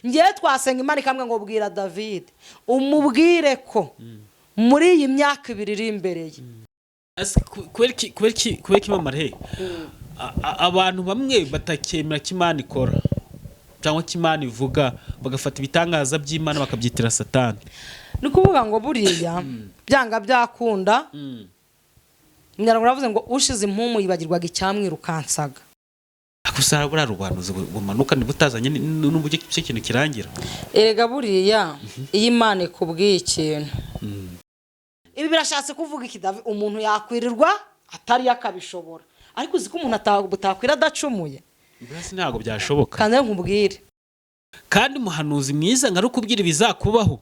ngiye twasenga Imana ikamwe ngo bwira David umubwire ko muri iyi myaka 2 iri imbere ye kubera Mama Rehe abantu bamwe batakemera Imana ikora cyangwa Imana ivuga bagafata ibitangaza by'Imana bakabyitira Satani. Ni kuvuga ngo buriya byanga byakunda Nyarangwa ravuze ngo ushize impumu yibagirwaga icyamwirukansaga. Akusara bura rubanuze bumanuka nibutazanye n'uburyo cyo kintu kirangira. Erega buriya iyi Imana ikubwiye ikintu. Ibi birashatse kuvuga iki David umuntu yakwirirwa atari yakabishobora. Ariko uziko umuntu atakwira adacumuye. Birasi ntago byashoboka. Kandi nkubwire. Kandi umuhanuzi mwiza ngari kubwira ibizakubaho.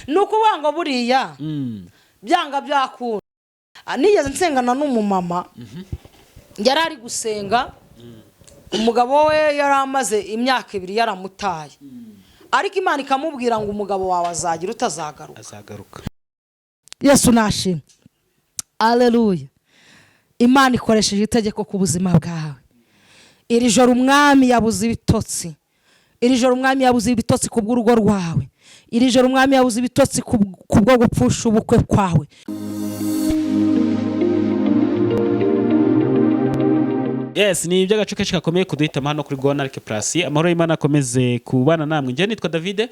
Nuko wango buriya byanga byakunda. Nigeze nsengana n'umumama yari ari gusenga umugabo we yari amaze imyaka 2 yaramutaye ariko Imana ikamubwira ngo umugabo wawe azagira utazagaruka. Yesu nashimwe. Haleluya. Imana ikoresheje itegeko ku buzima bwawe. Iri joro umwami yabuze ibitotsi. Iri joro umwami yabuze ibitotsi ku bw'urugo rwawe. Iri joro umwami yabuze ibitotsi ku bwo gupfusha ubukwe kwawe. Yes, ni iby'agace kenshi gakomeye kuduhitamo hano kuri Gonarike Plus. Amahoro y'Imana akomeze kubana namwe. Nje nitwa David.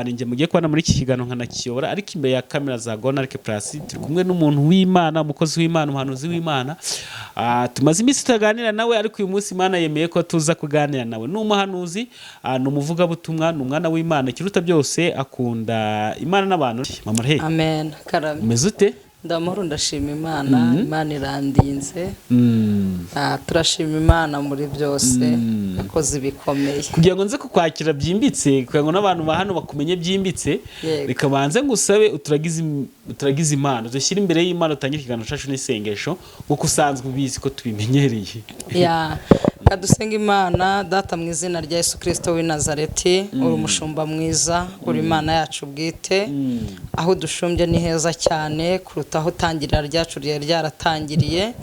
Ninjye mugiye kubana muri iki kiganiro nkanakiyobora ariko imbere ya kamera za Gonarike Plus turi kumwe n'umuntu w'Imana, umukozi w'Imana, umuhanuzi w'Imana. Tumaze iminsi tutaganira nawe ariko uyu munsi Imana yemeye ko tuza kuganira nawe. Ni umuhanuzi, ni umuvuga butumwa, ni umwana w'Imana. Kiruta byose akunda Imana n'abantu. Mama Rehe. Amen. Karame. Umeze ute? Ndamahoro ndashima Imana. Imana irandinze. Turashima Imana muri byose akoze bikomeye. Kugira ngo nze kukwakira byimbitse kugira ngo n'abantu ba hano bakumenye byimbitse reka banze ngusabe uturagize Imana dushyira imbere y'Imana utangira ikiganiro cyacu n'isengesho kuko usanzwe ubizi ko tubimenyereye. Kadusenga Imana data mu izina rya Yesu Kristo w'i Nazareti uri umushumba mwiza uri Imana yacu bwite aho dushumbye ni heza cyane kuruta aho tangirira ryacu ryaratangiriye.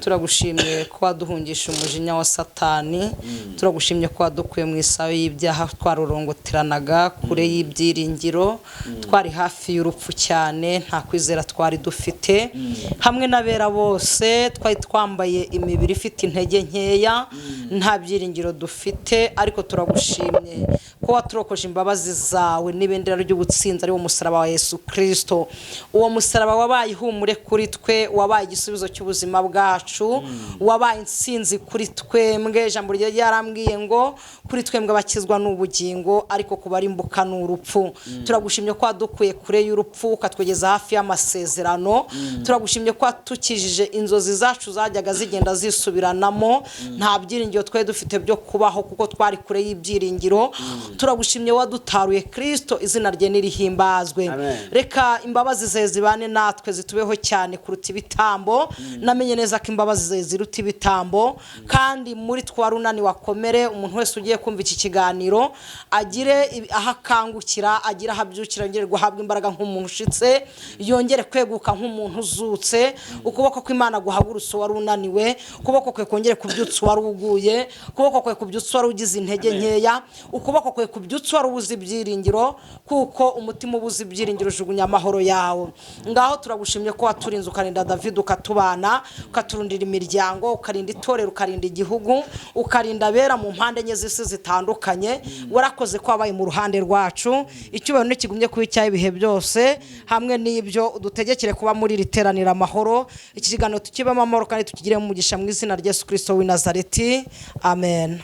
Turagushimiye ko waduhungisha umujinya wa Satani. Turagushimye ko wadukuye mu isabe y'ibyaha twarurongoteranaga kure y'ibyiringiro twari hafi y'urupfu cyane nta kwizera twari dufite hamwe n'abera bose twari twambaye imibiri ifite intege nkeya nta byiringiro dufite ariko turagushimye ko waturokoje imbabazi zawe n'ibendera ry'ubutsinzi ari wo musaraba wa Yesu Kristo. Uwo musaraba wabaye ihumure kuri twe, wabaye igisubizo cy'ubuzima bwacu, wabaye insinzi kuri twembwe. Ijambo rye yarambwiye ngo kuri twembwe bakizwa n'ubugingo ariko kubarimbuka n'urupfu. Turagushimye ko wadukuye kure y'urupfu ukatwegeza hafi y'amasezerano. Turagushimye ko watukijije inzozi zacu zajyaga zigenda zisubiranamo nta byiringiro twe dufite byo kubaho kuko twari kure y'ibyiringiro. Turagushimye wadutaruye Kristo izina rye nirihimbazwe. Reka imbabazi ze zibane natwe zitubeho cyane kuruta ibitambo. Namenye neza ko imbabazi ze ziruta ibitambo kandi muri twarunani wakomere umuntu wese ugiye kumva iki kiganiro agire ahakangukira agira habyukira ngere guhabwa imbaraga nk'umuntu ushitse yongere kweguka nk'umuntu uzutse. Ukuboko kw'Imana guhagurutse warunaniwe, ukuboko kwe kongere kubyutsa waruguye, ukuboko kwe kubyutsa warugize intege nkeya, ukuboko kwe kubyutsa warubuze ibyiringiro kuko umutima ubuze ibyiringiro jugunya amahoro yawe. Ngaho turagushimye ko waturinze ukarinda David ukatubana ukaturundira imiryango ukarinda itorero ukarinda igihugu ukarinda abera mu mpande enye z'isi zitandukanye. Warakoze ko wabaye mu ruhande rwacu icyubahiro n'ikigumye kuba icyaha ibihe byose hamwe n'ibyo dutegekere kuba muri riteranira amahoro. Iki kiganiro tukibamo amahoro kandi tukigire mu mugisha mu izina rya Yesu Kristo w'i Nazareti. Amen.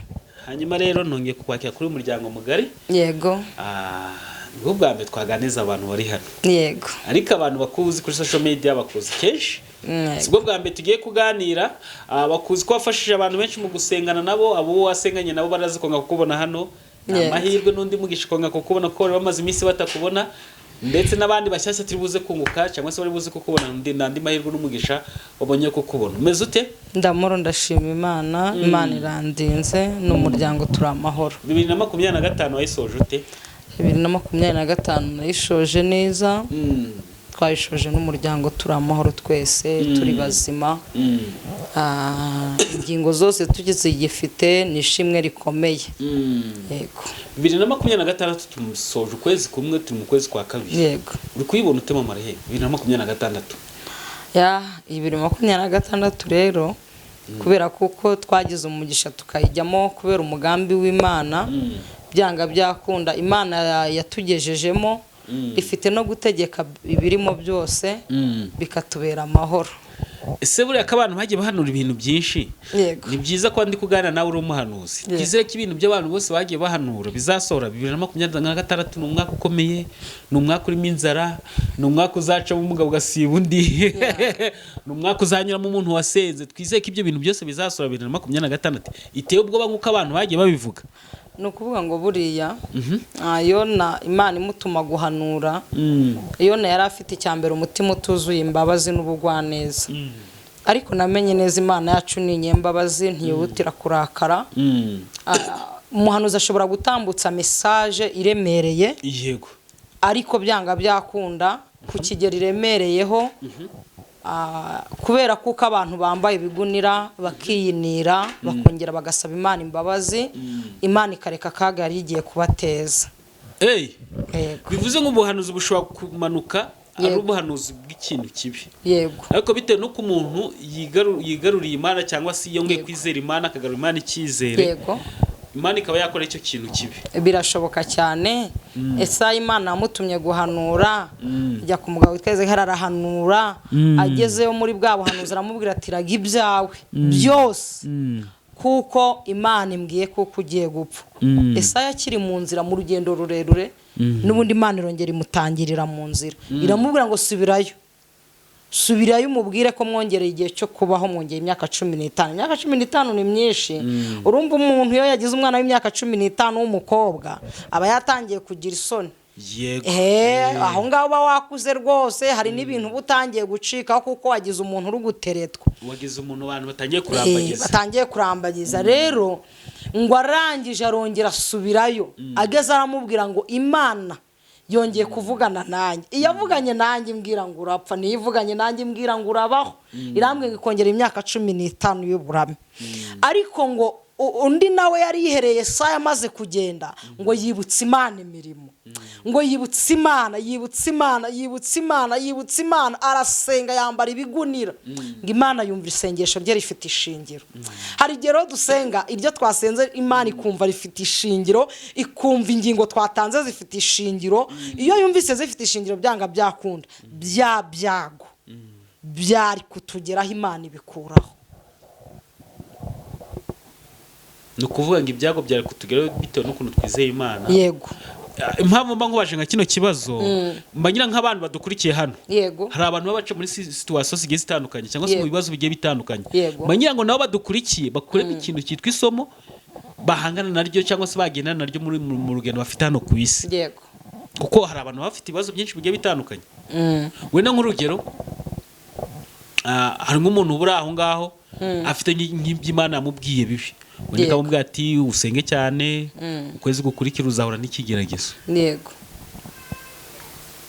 Hanyuma rero nongeye kukwakira kuri umuryango mugari. Yego. Ngo bwambe twaganiza abantu bari hano. Yego. Ariko abantu bakuzi kuri social media bakuzi kenshi. Sibwo bwambe tugiye kuganira bakuzi ko wafashije abantu benshi mu gusengana nabo abo wasenganye nabo barazi konga kukubona hano. Amahirwe n'undi mugisha konga kukubona ko bamaze iminsi batakubona ndetse n'abandi bashyashya turi buze kunguka cyangwa se bari buze kukubona n'andi mahirwe n'umugisha wabonye kukubona. Umeze ute? Ndamoro ndashima Imana. Imana irandinze n'umuryango turi amahoro. 2025 wayisoje ute? 2025 nayishoje neza. twayishoje n'umuryango turi amahoro twese turi bazima. Ingingo zose tugifite ni ishimwe rikomeye. Yego 2026 tumusoje ukwezi kumwe turi mu kwezi kwa kabiri. Yego uri kuyibona utema marehe 2026 ya 2026 rero kubera kuko twagize umugisha tukayijyamo kubera umugambi w'Imana byanga byakunda Imana yatugejejemo ifite no gutegeka ibirimo byose bikatubera amahoro. Ese buriya ko abantu bagiye bahanura ibintu byinshi ni byiza ko ndi kuganira nawe uri umuhanuzi. Twizere ko ibintu by'abantu bose bagiye bahanura bizasohora 2026 ni umwaka ukomeye, ni umwaka urimo inzara, ni umwaka uzacamo umugabo ugasiba undi, ni umwaka uzanyuramo umuntu wasenze. Twizere ko ibyo bintu byose bizasohora 2026 iteye ubwoba nk'uko abantu bagiye babivuga. Ni ukuvuga ngo buriya Yona Imana imutuma guhanura, Yona yari afite icyambere umutima utuzuye imbabazi n'ubugwaneza. Ariko namenye neza Imana yacu ni inyembabazi ntiyihutira kurakara. Umuhanuzi ashobora gutambutsa message iremereye, yego, ariko byanga byakunda ku kigero iremereyeho kubera kuko abantu bambaye ibigunira bakiyinira bakongera bagasaba Imana imbabazi, Imana ikareka kaga yari igiye kubateza. Bivuze nk'ubuhanuzi bushobora kumanuka ari ubuhanuzi bw'ikintu kibi. Yego. Ariko bitewe no ku muntu yigaruriye Imana cyangwa se yongeye kwizera Imana akagarura Imana icyizere. Yego. Imana ikaba yakora icyo kintu kibi. Birashoboka cyane. Esa Imana yamutumye guhanura, ajya ku mugabo witeze harahanura, agezeyo muri bwa buhanuzi aramubwira ati raga ibyawe byose kuko Imana imbwiye kuko ugiye gupfa. Esa yakiri mu nzira mu rugendo rurerure, n'ubundi Imana irongera imutangirira mu nzira, iramubwira ngo subirayo umubwire ko mwongereye igihe cyo kubaho, mwongeye imyaka 15. Imyaka 15 ni myinshi. Urumva umuntu iyo yagize umwana w'imyaka 15 w'umukobwa aba yatangiye kugira isoni. Yego. Aho ngaho ba wakuze rwose, hari n'ibintu butangiye gucika kuko wagize umuntu uri guteretwa, wagize umuntu abantu batangiye kurambagiza. Rero ngo arangije arongera asubirayo, ageze aramubwira ngo Imana yongeye kuvugana nanjye. Iyavuganye nanjye imbwira ngo urapfa, niyivuganye nanjye imbwira ngo urabaho, irambwe ngikongera imyaka 15 y'uburame. Ariko ngo undi nawe yari yihereye saa yamaze kugenda ngo yibutse Imana imirimo, ngo yibutse Imana arasenga yambara ibigunira, ngo Imana yumva isengesho rye rifite ishingiro. Hari gero dusenga ibyo twasenze Imana ikumva rifite ishingiro, ikumva ingingo twatanze zifite ishingiro. Iyo yumvise zifite ishingiro byanga byakunda byago byari kutugeraho Imana ibikuraho. Nukuvuga ngo ibyago byari kutugeraho bitewe n'ukuntu twizeye Imana. Yego. Impamvu mba nkubaje nka kino kibazo mbagira nk'abantu badukurikiye hano. Yego. Hari abantu babaca muri situation zigiye zitandukanye cyangwa se mu bibazo bigiye bitandukanye. Mbagira ngo nabo badukurikiye bakuremo ikintu cyitwa isomo bahangana naryo cyangwa se bagendana naryo mu rugendo bafite hano ku isi. Yego. Kuko hari abantu bafite ibibazo byinshi bigiye bitandukanye. Wenda nk'urugero hari nk'umuntu ubura aho ngaho afite nk'iby'Imana yamubwiye bibi. Wenda kamubwira ati usenge cyane, ukwezi gukurikira uzahura n'ikigeragezo. Yego.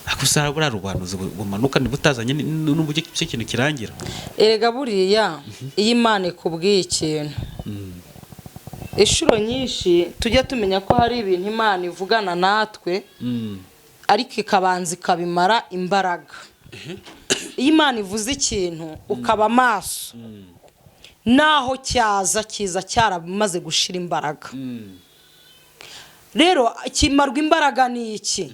Akusara bura rubanuze bumanuka nibutazanye n'uburyo cyo kintu kirangira. Erega buriya iyi Imana ikubwiye ikintu, inshuro nyinshi tujya tumenya ko hari ibintu Imana ivugana natwe ariko ikabanza ikabimara imbaraga. Iyo Imana ivuze ikintu ukaba maso, naho kiza cyaramaze gushira imbaraga. Rero kimarwa imbaraga ni iki?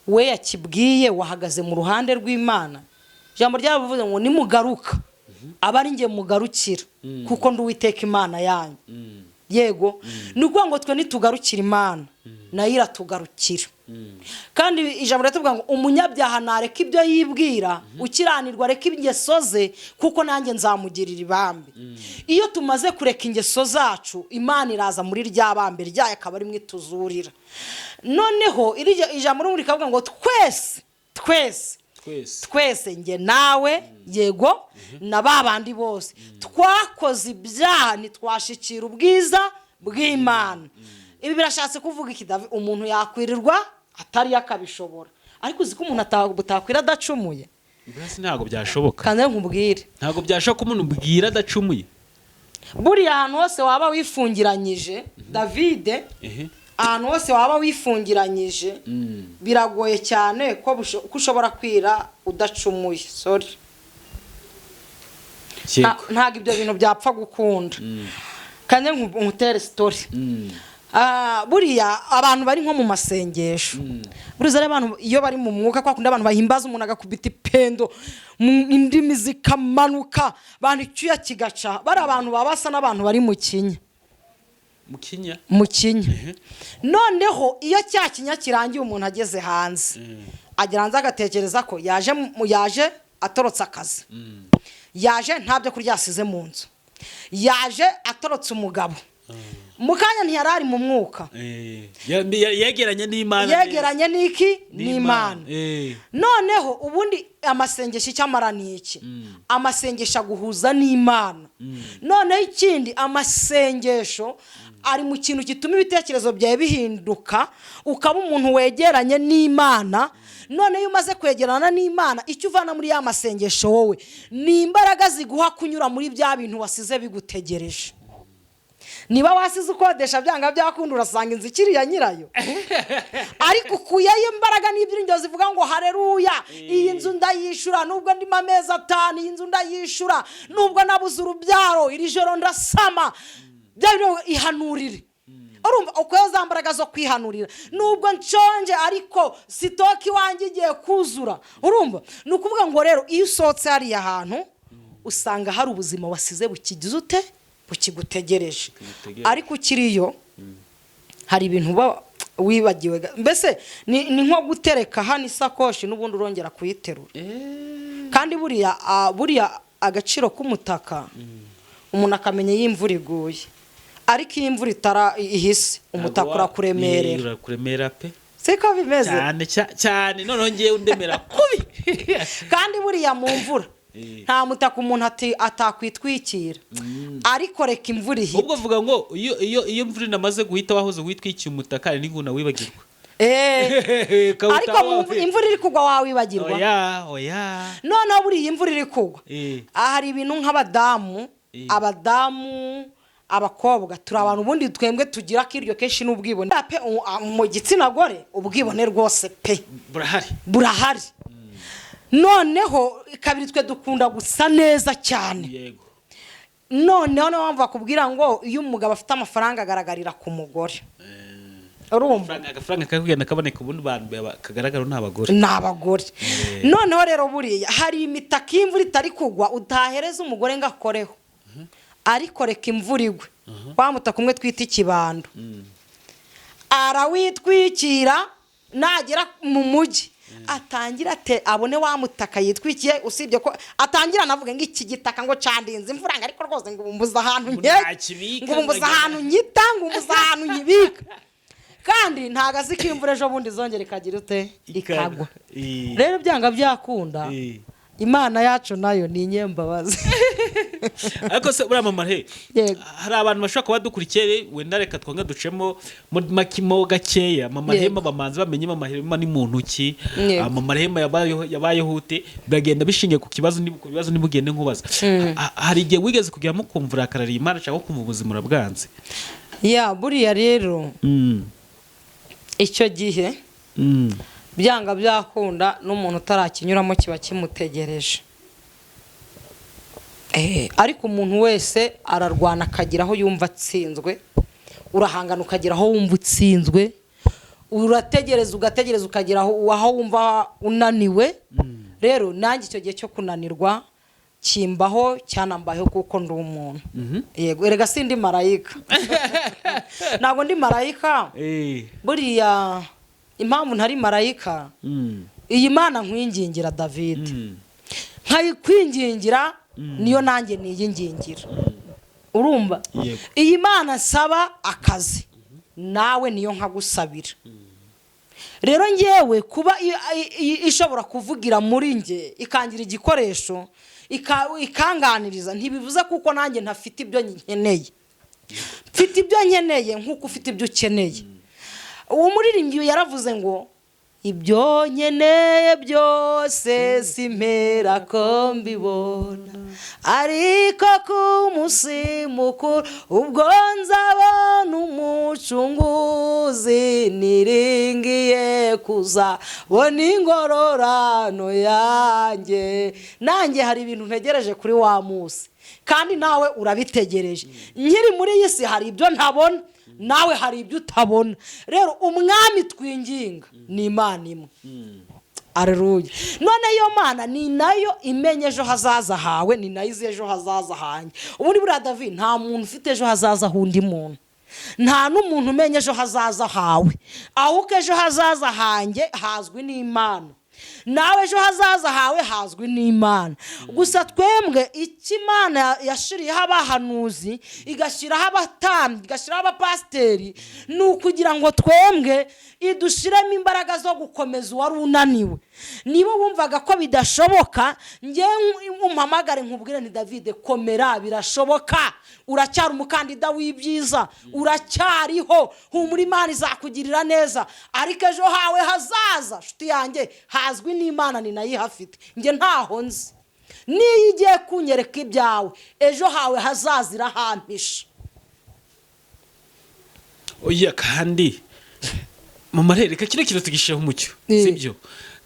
We yakibwiye wahagaze mu ruhande rw'Imana. Jambo ryavuze ngo nimugaruka abari nge mugarukira kuko ndi Uwiteka Imana yanyu. Yego. Nuko ngo twe nitugarukira Imana nayo iratugarukira. Kandi ijambo ratuvuga ngo umunyabyaha nareka ibyo yibwira, ukiranirwa reka ingeso ze kuko nanjye nzamugirira ibambe. Iyo tumaze kureka ingeso zacu Imana iraza muri rya bambe ryayo akaba ari mwe tuzurira. Noneho ijambo rumuri kavuga ngo twese nge nawe, yego, na babandi bose twakoze ibyaha ntitwashikira ubwiza bw'Imana. Ibi birashatse kuvuga iki David? Umuntu yakwirirwa atari yakabishobora, ariko uzi ko umuntu butakwira adacumuye mbese ntabwo byashoboka kandi nkubwire ntabwo byashoboka umuntu ubwira adacumuye buriya ahantu hose waba wifungiranyije Davide ahantu hose waba wifungiranyije biragoye cyane ko ushobora kwira udacumuye sorry ntabwo ibyo bintu byapfa gukunda kandi nkutere story buriya abantu bari nko mu masengesho buriya abantu iyo bari mu mwuka kwa kundi abantu bahimbaza umuntu agakubita ipendo indimi zikamanuka abantu icyuya kigaca bari abantu babasa n'abantu bari mu kinya mu kinya noneho iyo cya kinya kirangiye umuntu ageze hanze agera hanze agatekereza ko yaje atorotse akazi yaje ntabyo kurya asize mu nzu yaje atorotse umugabo mukanya ntiyarari mu mwuka yegeranye n'Imana yegeranye n'iki n'Imana noneho ubundi amasengesho icyamara ni iki amasengesho aguhuza n'Imana noneho ikindi amasengesho ari mu kintu gituma ibitekerezo byawe bihinduka ukaba umuntu wegeranye n'Imana none iyo umaze kwegerana n'Imana icyo uvana muri ya masengesho wowe ni imbaraga ziguha kunyura muri bya bintu wasize bigutegereje niba wasize ukodesha byanga byakunda urasanga inzu ikiri ya nyirayo ariko ukuyeyo imbaraga n'ibyiringiro zivuga ngo haleluya iyi nzu ndayishura nubwo ndimo amezi 5 iyi nzu ndayishura nubwo nabuze urubyaro iri joro ndasama byaro ihanurire urumva uko za mbaraga zo kwihanurira nubwo nshonje ariko sitoki wanjye igiye kuzura urumva nukuvuga ngo rero iyo usotse hari ahantu usanga hari ubuzima wasize bukigize ute ukigutegereje ariko ukiriyo hari ibintu wibagiwe mbese ni nko gutereka hano isakoshi n'ubundi urongera kuyiterura kandi buriya agaciro k'umutaka umuntu akamenya y'imvura iguye ariko iyi imvura ihise umutaka urakuremera pe siko bimeze cyane none ngiye undemera kubi kandi buriya mu mvura nta mutaka umuntu atakwitwikira ariko reka imvura ihita ubwo vuga ngo iyo imvura inamaze guhita wahoze witwikiye umutaka n'inguna wibagirwa ariko imvura iri kugwa wawibagirwa oya none buriya imvura iri kugwa hari ibintu nk'abadamu abakobwa turi abantu ubundi twembwe tugira kiryo kenshi n'ubwibone pe mu gitsina gore ubwibone rwose pe burahari noneho kabiri twe dukunda gusa neza cyane yego noneho mpamvu bakubwira ngo iyo umugabo afite amafaranga agaragarira ku mugore urumva agafaranga kakugenda kaboneka ubundi bantu kagaragara n'abagore noneho rero buriya hari imitaka y'imvura itari kugwa utahereza umugore ngo akoreho ariko reka imvura igwe wamutaka umwe twita ikibando arawitwikira nagera mu mujyi atangira abone wamutaka yitwikiye usibye ko atangira navuga ngo iki gitaka ngo candinze imvura ariko rwose ngo umbuza ahantu nyita ngo umbuza ahantu nyibika kandi ntagazi k'imvura ejo bundi zongera ikagira ute ikagwa rero byanga byakunda Imana yacu nayo ni inyembabazi ariko se buriya mama hari abantu bashobora kuba dukurikiye wenda reka twanga ducemo makimo gakeya mama Rehema bamanze bamenye mama Rehema ni muntu ki mama Rehema yabayeho ute bagenda bishingiye ku kibazo nibugende nkubaza hari igihe wigeze kugiramo kumvura akarari Imana cyangwa kumva ubuzima urabwanze buriya rero icyo gihe byanga byakunda n'umuntu utarakinyuramo kiba kimutegereje ariko umuntu wese ararwana akagira aho yumva atsinzwe urahangana ukagira aho wumva utsinzwe urategereza ugategereza ukagira aho wumva unaniwe rero nanjye icyo gihe cyo kunanirwa kimbaho cyanambayeho kuko ndi umuntu yego erega sindi marayika ntabwo ndi marayika buriya impamvu ntari marayika iyi Mana nkwingingira David nkayikwingingira niyo nanjye niyingingira urumva iyi Mana nsaba akazi nawe niyo nkagusabira rero ngewe kuba ishobora kuvugira muri nge ikangira igikoresho ikanganiriza ntibivuze kuko nanjye ntafite ibyo nkeneye mfite ibyo nkeneye nkuko ufite ibyo ukeneye uwo muririmbyi yaravuze ngo ibyo nkeneye byose simpera ko mbibona, ariko ku munsi mukuru ubwo nzabona umucunguzi niringiye kuzabona ingororano yanjye. Nanjye hari ibintu ntegereje kuri wa munsi, kandi nawe urabitegereje. Nkiri muri iyi si hari ibyo ntabona, nawe hari ibyo utabona. Rero umwami twinginga ni Imana imwe. Aleluya. None iyo Mana ni nayo imenye ejo hazaza hawe, ni nayo izi ejo hazaza hanjye. Ubundi buriya David, nta muntu ufite ejo hazaza hundi muntu, nta n'umuntu umenya ejo hazaza hawe, ahubwo ejo hazaza hanjye hazwi n'Imana, nawe ejo hazaza hawe hazwi n'Imana. Gusa twembwe icyo Imana yashiriyeho abahanuzi, igashyiraho abatambyi, igashyiraho abapasiteri, ni ukugira ngo twembwe idushiremo imbaraga zo gukomeza uwari unaniwe. Niba wumvaga ko bidashoboka, njye umpamagare nkubwire nti David, komera, birashoboka, uracyari umukandida w'ibyiza, uracyariho, humura, Imana izakugirira neza. Ariko ejo hawe hazaza, nshuti yanjye, hazwi n'Imana, ni nayo ihafite. Njye ntaho nzi, niyo igiye kunyereka ibyawe, ejo hawe hazaza irahampisha. Oya, kandi mu marereka kino kintu tugishyiraho umucyo, sibyo?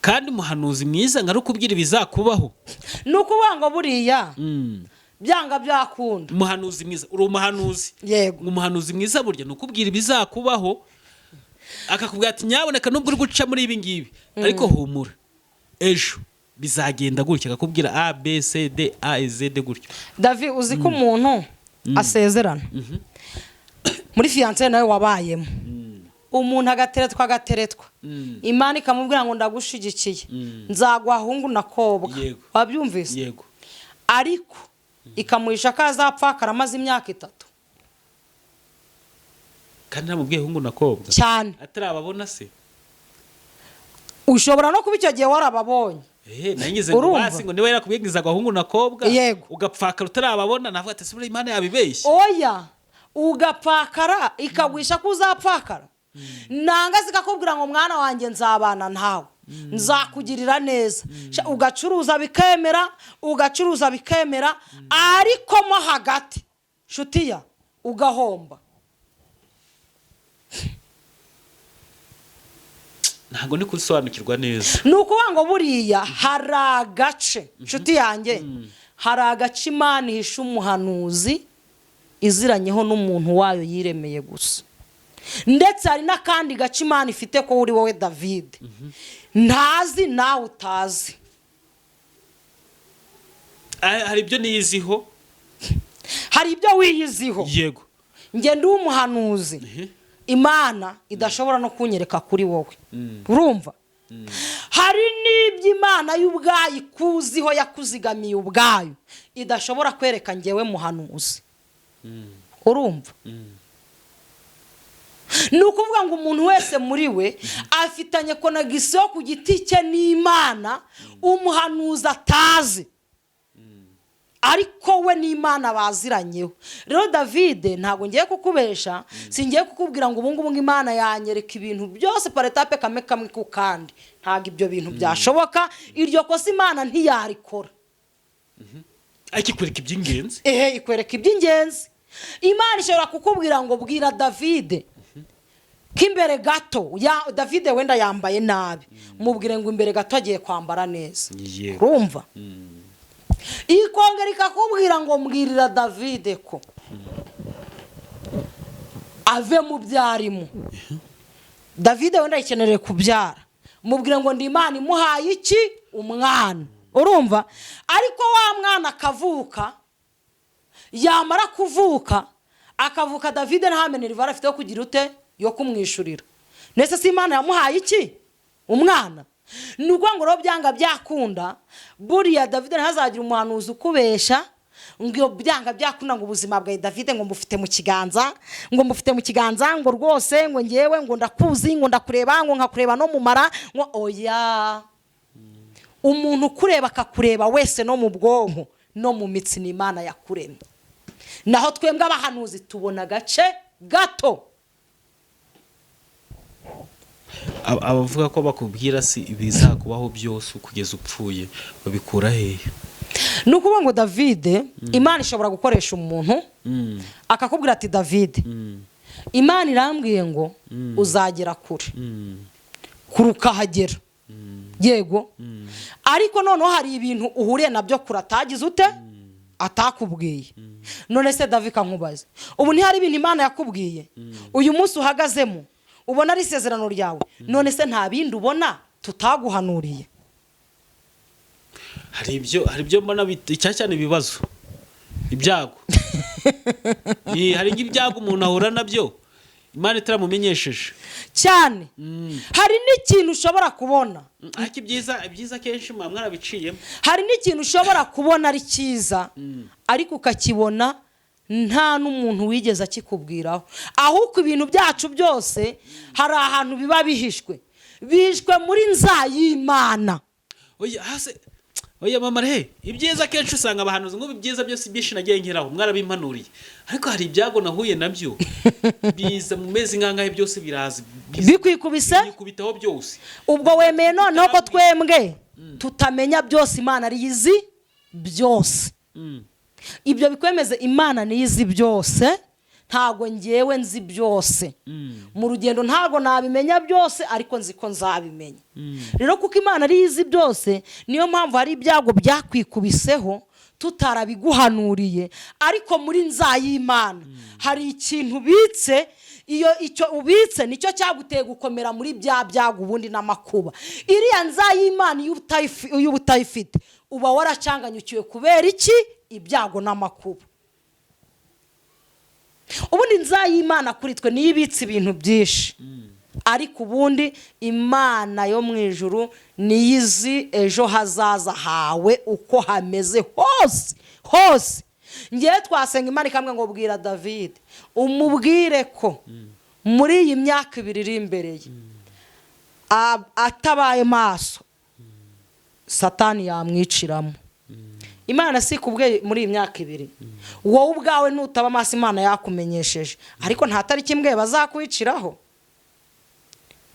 Kandi umuhanuzi mwiza ngari ukubwira ibizakubaho, ni ukuvuga ngo buriya byanga byakunda. umuhanuzi mwiza, uri umuhanuzi. Yego. Umuhanuzi mwiza burya ni ukubwira ibizakubaho, akakubwira ati nyaboneka nubwo uri guca muri ibi ngibi, ariko humura, ejo bizagenda gutya, akakubwira A B C D A Z D gutyo. David, uzi ko umuntu asezerana muri fiancé nawe wabayemo, umuntu agateretwa, Imana ikamubwira ngo ndagushigikiye, nzaguha hungu na kobwa. Wabyumvise? Yego. Ariko ikamuhisha ko azapfakara amaze imyaka 3, kandi namubwiye hungu na kobwa cyane atarababona se. Ushobora no kuba icyo gihe warababonye. Nangize ngo basi ngo niwe yarakubwiza agahungu na kobwa, ugapfakara utarababona, navuga ati sibura Imana yabibeshye. Oya, ugapfakara ikagwisha ko uzapfakara, nanga zikakubwira ngo mwana wanjye nzabana ntawe, nzakugirira neza. Ugacuruza bikemera, ugacuruza bikemera, ariko mo hagati shutiya ugahomba. Ntago ni kusobanukirwa neza. Nukuvuga ngo buriya hari agace, nshuti yanjye, hari agace Imana ihisha umuhanuzi iziranyeho n'umuntu wayo yiremeye gusa. Ndetse hari n'akandi gace Imana ifite ko uri wowe David, ntazi nawe utazi. Hari ibyo niyiziho, hari ibyo wiyiziho. Yego. Nge ndi umuhanuzi, Imana idashobora no kunyereka kuri wowe. Urumva? Hari n'ibyo Imana y'ubwayo ikuziho, yakuzigamiye ubwayo, idashobora kwereka ngewe muhanuzi. Urumva? Ni ukuvuga ngo umuntu wese muri we afitanye konagisiyo ku giti cye n'Imana, umuhanuzi atazi, ariko we n'Imana baziranyeho. Rero David, ntabwo ngiye kukubesha, singiye kukubwira ngo ubungubu Imana yanyereka ibintu byose par etape kamwe ku kandi. Ntabwo ibyo bintu byashoboka, iryo kosa Imana ntiyarikora. Akikwereka iby'ingenzi. Ikwereka iby'ingenzi. Imana ishobora kukubwira ngo bwira David k'imbere gato, David wenda yambaye nabi, mubwire ngo imbere gato agiye kwambara neza. Urumva? Ikongera ikakubwira ngo mbwirira David ko ave mu byarimo. David wenda yikenere kubyara, mubwire ngo ndi Imana imuhaye iki? Umwana. Urumva? Ariko wa mwana akavuka, yamara kuvuka, akavuka David ntamenye rivara afite kugira ute yo kumwishurira. Nese si Imana yamuhaye iki? Umwana. Nuko ngo ro byanga byakunda, buriya David ntazagira umuhanuzi ukubesha ngo byanga byakunda ngo ubuzima bwa David ngo mbufite mu kiganza, ngo rwose ngo ngewe ngo ndakuzi, ngo ndakureba, ngo nkakureba no mumara, ngo oya. Umuntu kureba akakureba wese no mu bwonko no mu mitsi ni Imana yakuremye. Naho twembwe abahanuzi tubona gace gato. abavuga ko bakubwira si ibizakubaho byose kugeza upfuye babikura hehe? ni ukuvuga ngo David Imana ishobora gukoresha umuntu akakubwira ati David Imana irambwiye ngo uzagera kure ukahagera yego ariko noneho hari ibintu uhuriye nabyo kure atagize ute atakubwiye. None se David kankubaze, ubu ntihari ibintu Imana yakubwiye uyu munsi uhagazemo ubona ari isezerano ryawe, none se nta bindi ubona tutaguhanuriye? hari ibyo mbona cyane ibibazo ibyago hari nk'ibyago umuntu ahura nabyo Imana itaramumenyesheje cyane. Hari n'ikintu ushobora kubona ariko ibyiza kenshi mwarabiciyemo. Hari n'ikintu ushobora kubona ari cyiza ariko ukakibona nta n'umuntu wigeze akikubwiraho. Ahubwo ibintu byacu byose hari ahantu biba bihishwe muri nzayimana. Oya mama ibyiza kenshi usanga abahanuzi ngo ibyiza byose byinshi nagiye nkeraho mwarabimpanuriye, ariko hari ibyago nahuye nabyo biza mu mezi nkangahe byose biraza bikwikubitaho byose. Ubwo wemeye noneho ko twembwe tutamenya byose Imana ariyizi byose. Ibyo bikwemeze Imana niyizi byose, ntago ngewe nzi byose. Mu rugendo ntago nabimenya byose ariko nzi ko nzabimenya. Rero kuko Imana ariyizi byose niyo mpamvu hari ibyago byakwikubiseho tutarabiguhanuriye, ariko muri nzayimana hari ikintu ubitse. Icyo ubitse nicyo cyaguteye gukomera muri bya byago ubundi n'amakuba. Iriya nzayimana iyo utayifite uba waracanganyukiwe kubera iki? Ibyago n'amakuba. Ubundi nzayimana kuri twe niyo ibitse ibintu byinshi, ariko ubundi Imana yo mu ijuru niyizi ejo hazaza hawe uko hameze hose. Ngiye twasenga Imana ikamwe ngo bwira David umubwire ko muri iyi myaka 2 iri imbere ye atabaye maso Satani yamwiciramo. Imana si kubwe muri iyi myaka 2 wowe ubwawe nutaba maso Imana yakumenyesheje, ariko nta tariki imwe bazakwiciraho.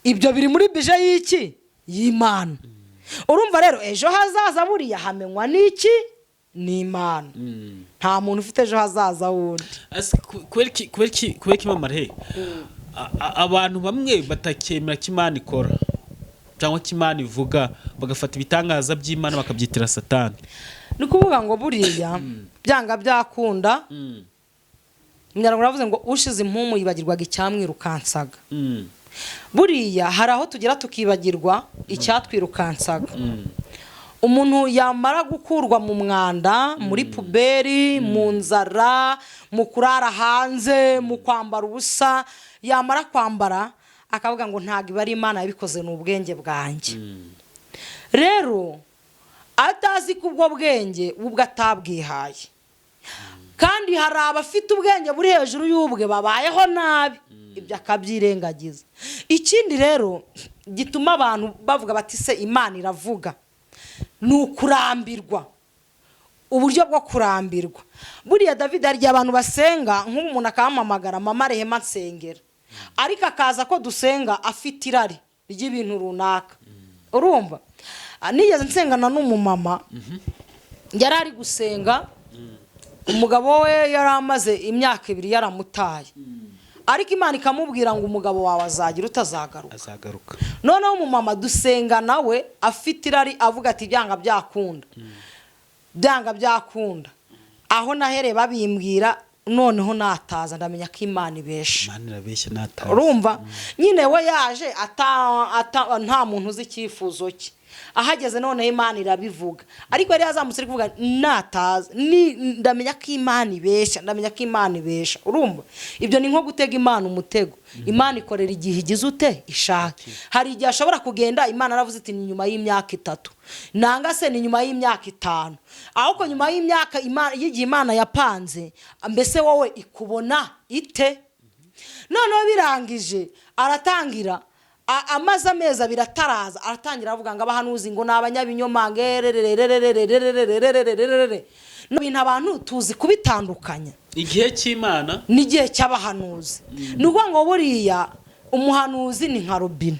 Ibyo biri muri bije y'iki y'Imana. Urumva rero ejo hazaza buriya hamenywa n'iki? Ni Imana. Nta muntu ufite ejo hazaza wundi. Kubera mama abantu bamwe batakemera ko Imana ikora cyangwa ko Imana ivuga, bagafata ibitangaza by'Imana bakabyitira Satani. Ni kuvuga ngo buriya byanga byakunda Nyarangwa ravuze ngo ushize impumu yibagirwaga icyamwirukansaga. Buriya hari aho tugera tukibagirwa icyatwirukansaga. Umuntu yamara gukurwa mu mwanda, muri puberi, mu nzara, mu kurara hanze, mu kwambara ubusa, yamara kwambara akavuga ngo ntago iba ari Imana yabikoze n'ubwenge bwanjye. Rero atazi ko ubwo bwenge ubwo atabwihaye. Kandi hari abafite ubwenge buri hejuru y'ubwe babayeho nabi, ibyo akabyirengagiza. Ikindi rero gituma abantu bavuga bati se Imana iravuga, nukurambirwa. Uburyo bwo kurambirwa buriya David ari abantu basenga nk'umuntu akamamagara mama Rehema nsengera, ariko akaza ko dusenga afite irari ry'ibintu runaka. Urumva nigeze nsengana n'umumama yari ari gusenga, umugabo we yari amaze imyaka 2 yaramutaye, ariko Imana ikamubwira ngo umugabo wawe azagira utazagaruka. Noneho umumama dusenga nawe afite irari avuga ati byanga byakunda. Aho nahere babimbwira noneho nataza ndamenya ko Imana ibesha. Imana irabeshya nataza. Urumva nyine we yaje nta muntu uzi icyifuzo cye. Ahageze noneho Imana irabivuga, ariko yari yazamutse kuvuga nataza ndamenya ko Imana ibesha. Urumva ibyo ni nko gutega Imana umutego. Imana ikorera igihe igize ute ishaka. Hari igihe ashobora kugenda Imana aravuze iti ni nyuma y'imyaka 3, nanga se ni nyuma y'imyaka 5. Ahubwo nyuma y'imyaka y'igihe Imana yapanze, mbese wowe ikubona ite? Noneho birangije aratangira amaze amezi 2 ataraza, aratangira avuga ngo abahanuzi ngo nabanyabinyoma no bintu abantu tuzi kubitandukanya. Igihe cy'Imana n'igihe cy'abahanuzi. Nuko ngo buriya umuhanuzi ni nka robine.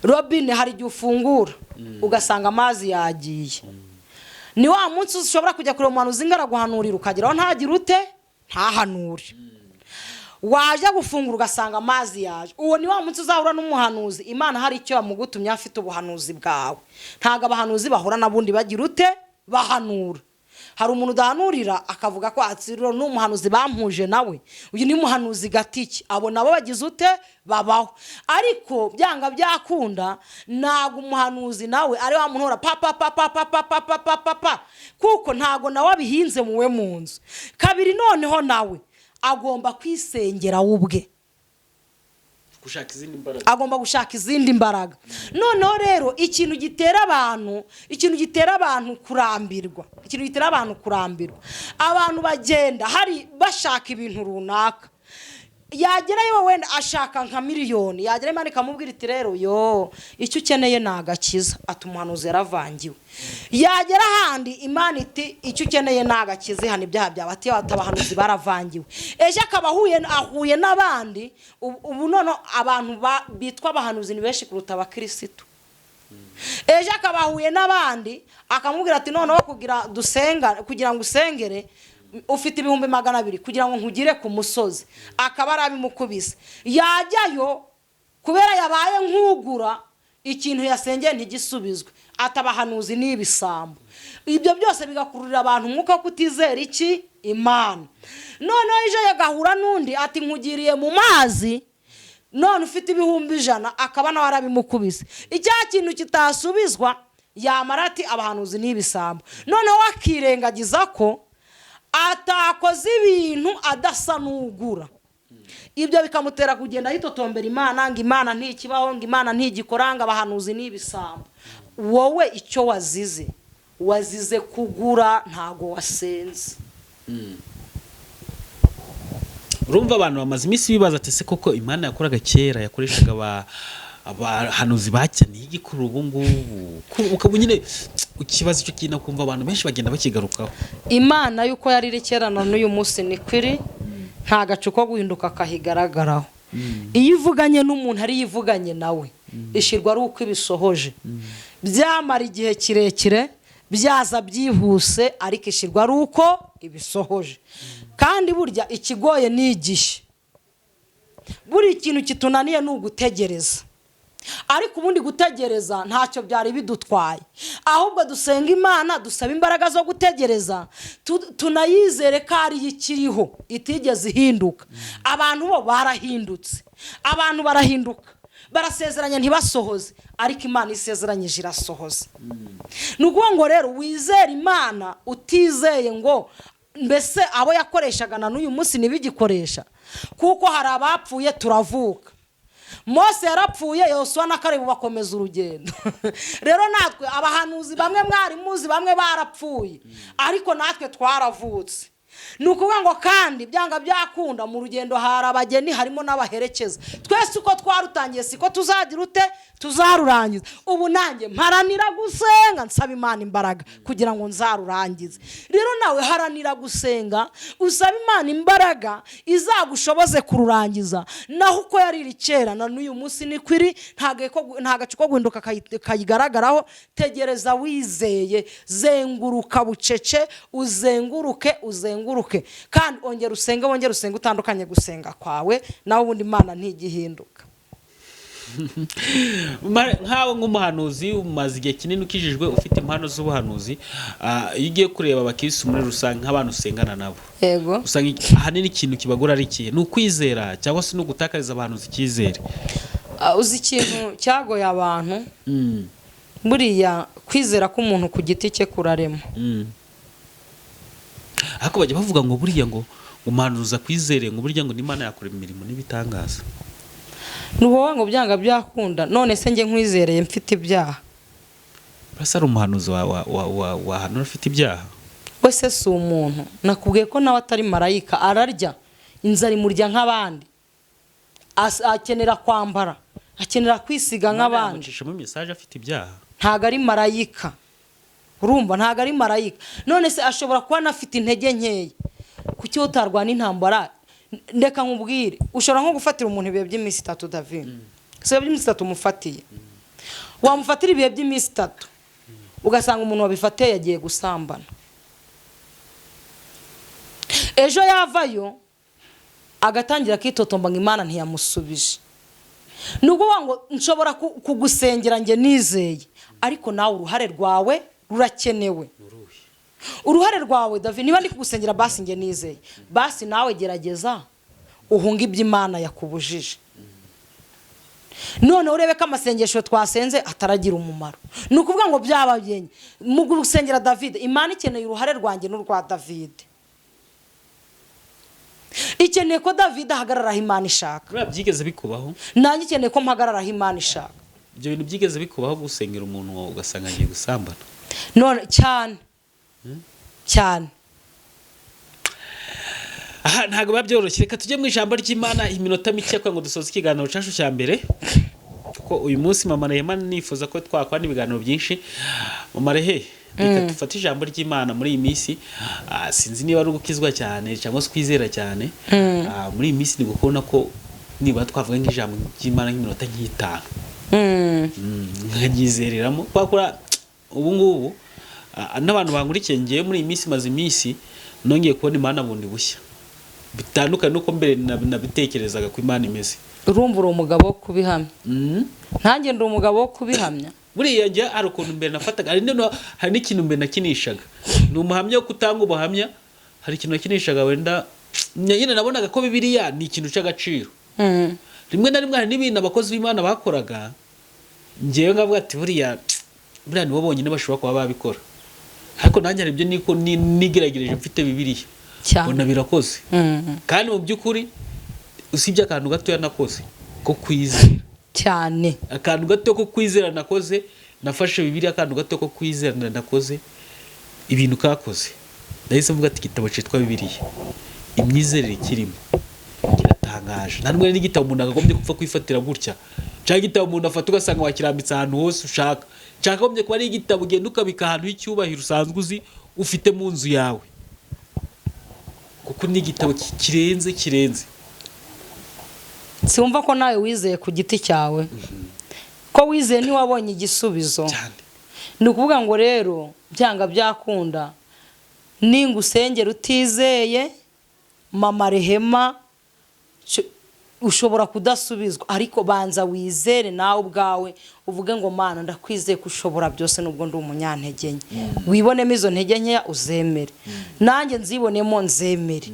Robine hari igihe ufungura ugasanga amazi yagiye. Ni wa munsi ushobora kujya kureba umuhanuzi ngaraguhanurira ukageraho ntagire ute ntahanure. Waje gufungura ugasanga amazi yaje. Uwo ni wa munsi uzahura n'umuhanuzi Imana hari icyo yamugutumye afite ubuhanuzi bwawe. Ntago abahanuzi bahura nabundi bagira ute bahanura. Hari umuntu udahanurira akavuga ko atsiriro n'umuhanuzi bampuje nawe. Uyu ni muhanuzi gatiki. Abo nabo bagize ute babaho. Ariko byanga byakunda nago umuhanuzi nawe ari wa muntu pa kuko ntago nawe abihinze muwe munzu. Kabiri noneho nawe agomba kwisengera ubwe. Agomba gushaka izindi mbaraga. Noneho rero ikintu gitera abantu kurambirwa. Abantu bagenda hari bashaka ibintu runaka. Yagerayo wenda ashaka nka miliyoni, yagera Imana ikamubwira iti rero icyo ukeneye nagakiza. Atumuhanuzi yaravangiwe. Yagera handi Imana iti icyo ukeneye nagakize hano ibyaha byawe. Ati abahanuzi baravangiwe. Eje akaba ahuye n'abandi. Ubu none abantu bitwa abahanuzi ni benshi kuruta abakristo. Eje akaba ahuye n'abandi akamubwira ati noneho kugira ngo usengere ufite 200 kugira ngo nkugire ku musozi. Akaba arabimukubise. Yajyayo kubera yabaye nkugura ikintu yasengeye ntigisubizwe. Atabahanuzi n'ibisambo. Ibyo byose bigakururira abantu mwuka kutizera iki Imana. Noneho ije yagahura nundi ati nkugiriye mu mazi none ufite 100,000 akaba nawe arabimukubise. Icya kintu kitasubizwa yamara ati abahanuzi n'ibisambo. Noneho wakirengagiza ko atakoze ibintu adasa n'ugura. Ibyo bikamutera kugenda yitotombera Imana ngo Imana ntikibaho ngo Imana ntigikoranga abahanuzi n'ibisambo. Wowe icyo wazize kugura ntago wasenze. Urumva abantu bamaze iminsi bibaza ati se koko Imana yakoraga kera yakoreshaga abahanuzi bacyaniye igikuru ubu ngubu. Ukaba nyine ukibaza icyo kintu kumva abantu benshi bagenda bakigarukaho. Imana yuko yariri kera none uyu munsi ni kwiri nta gacu ko guhinduka kahigaragaraho. Iyo ivuganye n'umuntu ari yivuganye nawe ishirwa ari uko ibisohoje. Byamara igihe kirekire byaza byihuse ariko ishirwa ari uko ibisohoje. Kandi burya ikigoye ni igihe. Buri kintu kitunaniye ni ugutegereza. Ariko ubundi gutegereza ntacyo byari bidutwaye. Ahubwo dusenga Imana dusaba imbaraga zo gutegereza tunayizere ko ari ikiriho itigeze ihinduka. Abantu bo barahindutse. Abantu barahinduka. Barasezeranya ntibasohoze ariko Imana isezeranyije irasohoza. Nukuvuga ngo rero wizere Imana utizeye ngo mbese abo yakoreshaga na n'uyu munsi nibigikoresha. Kuko hari abapfuye turavuka. Mose yarapfuye Yosuwa na Kalebu bakomeza urugendo. Rero natwe abahanuzi bamwe mwari muzi bamwe barapfuye ariko natwe twaravutse. Nukuvuga ngo kandi byanga byakunda mu rugendo hari abageni harimo n'abaherekeza. Twese uko twarutangiye siko tuzagira ute tuzarurangiza. Ubu nanjye mparanira gusenga nsaba Imana imbaraga kugira ngo nzarurangize. Rero nawe haranira gusenga usaba Imana imbaraga izagushoboze kururangiza. Naho uko yariri kera na n'uyu munsi ni kwiri nta gacu ko guhinduka kayigaragaraho. Tegereza wizeye, zenguruka bucece, uzenguruke kandi ongera usenge utandukanye gusenga kwawe nawe ubundi Imana ntigihinduka. Nkawe nk'umuhanuzi umaze igihe kinini ukijijwe ufite impano z'ubuhanuzi, iyo ugiye kureba abakirisitu muri rusange nk'abantu usengana nabo, yego usanga ahanini ikintu kibagora ari ikihe? Ni ukwizera cyangwa se no gutakariza abahanuzi icyizere? Uzi ikintu cyagoye abantu buriya kwizera k'umuntu ku giti cye kurarema. Ariko bajya bavuga ngo buriya ngo umuhanuzi akwizere ngo burya ngo n'Imana yakora imirimo n'ibitangaza. Nuho ngo byanga byakunda none se nge nkwizereye mfite ibyaha. Basa ari umuhanuzi wa hano ufite ibyaha. Wese si umuntu. Nakubwiye ko nawe atari marayika ararya inzara imurya nk'abandi. Akenera kwambara, akenera kwisiga nk'abandi. Mu message afite ibyaha. Ntago ari marayika. Urumva ntago ari marayika. None se ashobora kuba nafite intege nkeya. Kuki utarwana intambara ndeka nkubwire ushobora nko gufatira umuntu ibihe by'iminsi 3 David se by'iminsi 3 umufatiye wamufatira ibihe by'iminsi 3 ugasanga umuntu wabifatiye yagiye gusambana ejo yavayo agatangira kwitotomba ngo Imana ntiyamusubije nubwo wango nshobora kugusengera nge nizeye ariko nawe uruhare rwawe rurakenewe uruhare rwawe David niba ndi kugusengera basi nge nizeye basi nawe gerageza uhunga iby'Imana yakubujije none urebe ko amasengesho twasenze ataragira umumaro nukuvuga ngo byababyenye mu gusengera David Imana ikeneye uruhare rwanjye n'urwa David ikeneye ko David ahagarara Imana ishaka byigeze bikubaho nanjye ikeneye ko mpagarara Imana ishaka ibyo bintu byigeze bikubaho gusengera umuntu wawe ugasanga agiye gusambana none cyane aha ntago babyoroshye reka tujye mu ijambo ry'Imana iminota mike kwa ngo dusoze ikiganiro cyacu cya mbere kuko uyu munsi mama Rehema nifuza ko twakwana ibiganiro byinshi mama Rehe reka dufate ijambo ry'Imana muri iyi minsi sinzi niba ari gukizwa cyane cyangwa se kwizera cyane muri iyi minsi ni gukubona ko niba twavuga nk'ijambo ry'Imana nk'iminota nk'itanu nkagizereramo kwakora ubu ngubu n'abantu bankurikiye ngiye muri iyi minsi maze iminsi nongeye kubona Imana bundi bushya bitandukanye nuko mbere nabitekerezaga ko Imana imeze urumva uri umugabo wo kubihamya ntange ndi umugabo wo kubihamya buriya njye ari ukuntu mbere nafataga hari n'ikintu mbere nakinishaga ni umuhamya wo kutanga ubuhamya hari ikintu nakinishaga wenda nyine nabonaga ko Bibiliya ni ikintu cy'agaciro rimwe na rimwe hari n'ibintu abakozi b'Imana bakoraga ngewe ngavuga ati buriya nibo bonyine bashobora kuba babikora ariko nanjye hari ibyo niko nigeragereje mfite Bibiliya mbona birakoze kandi mu by'ukuri usibye akantu gato nakoze ko kwizera cyane akantu gato ko kwizera nakoze nafashe Bibiliya akantu gato ko kwizera nakoze ibintu kakoze ndahise mvuga ati igitabo cyitwa Bibiliya imyizerere kirimo kiratangaje nta n'umwe n'igitabo umuntu akagombye kupfa kwifatira gutya cyangwa igitabo umuntu afata ugasanga wakirambitse ahantu hose ushaka cyakagombye kuba ari igitabo ugenda ukabika ahantu h'icyubahiro usanzwe uzi ufite mu nzu yawe kuko ni igitabo kirenze siwumva ko nawe wizeye ku giti cyawe ko wizeye ntiwabonye igisubizo ni ukuvuga ngo rero byanga byakunda ningusengera utizeye mama Rehema ushobora kudasubizwa ariko banza wizere nawe ubwawe uvuge ngo Mana ndakwizeye ko ushobora byose nubwo ndi umunyantege nke wibonemo izo ntege nkeya uzemere nanjye nzibonemo nzemere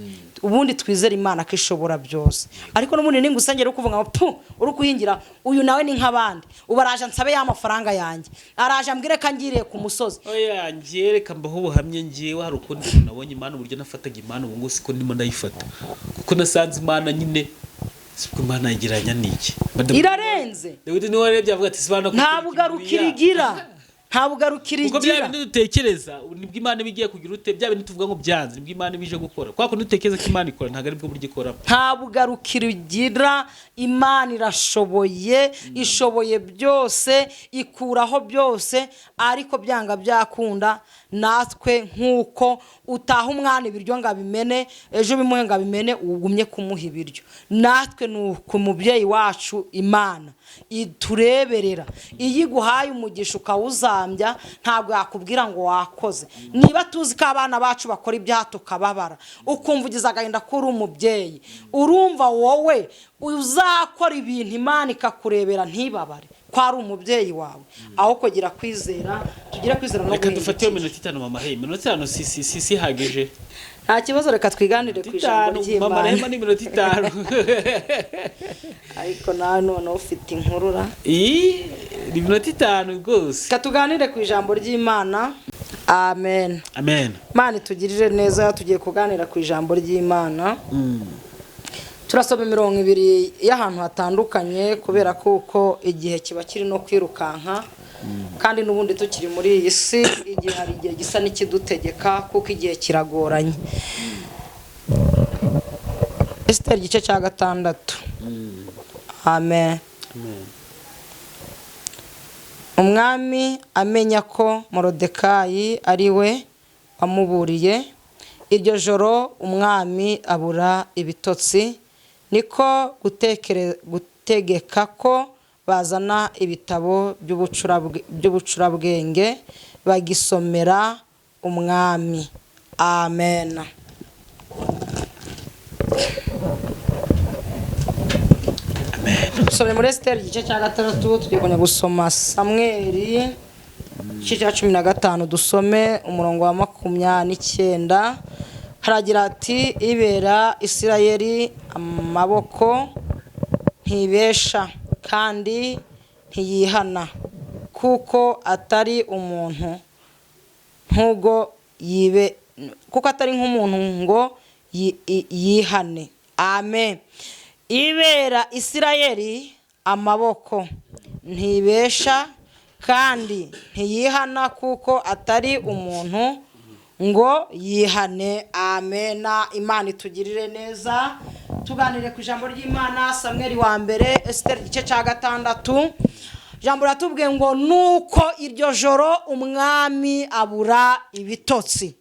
ubundi twizere Imana ko ishobora byose ariko n'ubundi ningusengera ukuvuga ngo uri kuhingira uyu nawe ni nk'abandi ubaraje nsabe ya mafaranga yanjye araje ambwire ko ngiriye ku musozi oya ngiye reka mbaho ubuhamye ngiye hari ukundi nabonye Imana uburyo nafataga Imana ubu ngo siko ndimo ndayifata kuko nasanze Imana nyine siko Imana yigiranya niki irarenze Dawidi niwe yarebye avuga ati sibana ko ntabwo arukirigira kuko bya bintu dutekereza nibwo Imana bigiye kugira ute bya bintu tuvuga ngo byanze nibwo Imana bije gukora kwa ko dutekereza ko Imana ikora ntago ari bwo buryo ikora ntabwo arukirigira Imana irashoboye ishoboye byose ikuraho byose ariko byanga byakunda natwe nkuko utaha umwana ibiryo ngabimene ejo bimuhe ngabimene ugumye kumuha ibiryo natwe nuko umubyeyi wacu Imana itureberera iyo iguhaye umugisha ukawuzambya ntabwo yakubwira ngo wakoze niba tuzi ko abana bacu bakora ibyaha tukababara ukumva ugize agahinda ko uri umubyeyi urumva wowe uzakora ibintu Imana ikakurebera ntibabare ko ari umubyeyi wawe aho kugira kwizera tugira kwizera no reka dufate minota 5 mama Rehema minota 5 si hagije nta kibazo reka twiganire ku ijambo ry'Imana mama Rehema ni minota 5 ariko nawe none ufite inkurura ni minota 5 rwose reka tuganire ku ijambo ry'Imana amen Imana itugirire neza tugiye kuganira ku ijambo ry'Imana turasoma 200 y'ahantu hatandukanye kubera kuko igihe kiba kiri no kwirukanka kandi n'ubundi tukiri muri iyi si igihe hari igihe gisa n'ikidutegeka kuko igihe kiragoranye Esther igice cya 6 amen umwami amenya ko Morodekayi ari we wamuburiye iryo joro umwami abura ibitotsi, niko gutegeka ko bazana ibitabo by'ubucurabwenge bagisomera umwami. Amen. Dusomye muri Esiteri igice cya 6, tugiye gusoma Samweli igice cya 15, dusome umurongo wa 29. Haragira ati, ibera Isirayeli amaboko ntibesha kandi ntiyihana, kuko atari umuntu nk'umuntu ngo yihane. Amen. Ibera Isirayeli amaboko ntibesha kandi ntiyihana, kuko atari umuntu ngo yihane. Amen. Imana itugirire neza. Tuganire ku ijambo ry'Imana. Samweli wa mbere Esiteri igice cya 6. Ijambo ratubwiye ngo nuko iryo joro umwami abura ibitotsi.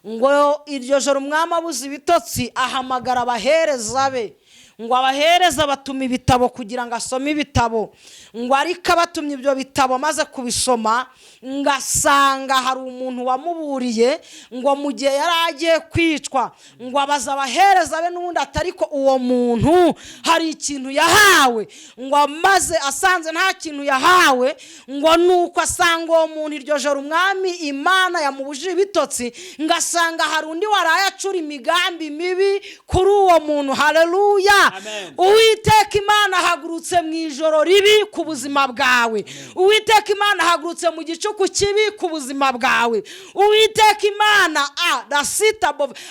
Ngo iryo joro umwami abuze ibitotsi, ahamagara abahereza be, ngo abahereza batuma ibitabo kugira ngo asome ibitabo. Ngo ariko abatumye ibyo bitabo maze kubisoma, ngasanga hari umuntu wamuburiye ngo mu gihe yari agiye kwicwa, ngo abaza abahereza be n'ubundi atari ko uwo muntu hari ikintu yahawe. Ngo maze asanze nta kintu yahawe, ngo nuko asanga uwo muntu iryo joro umwami Imana yamubujije ibitotsi, ngasanga hari undi waraye acura imigambi mibi kuri uwo muntu. Haleluya. Uwiteka Imana ahagurutse mu ijoro ribi ku buzima bwawe. Uwiteka Imana ahagurutse mu gicuku kibi ku buzima bwawe. Uwiteka Imana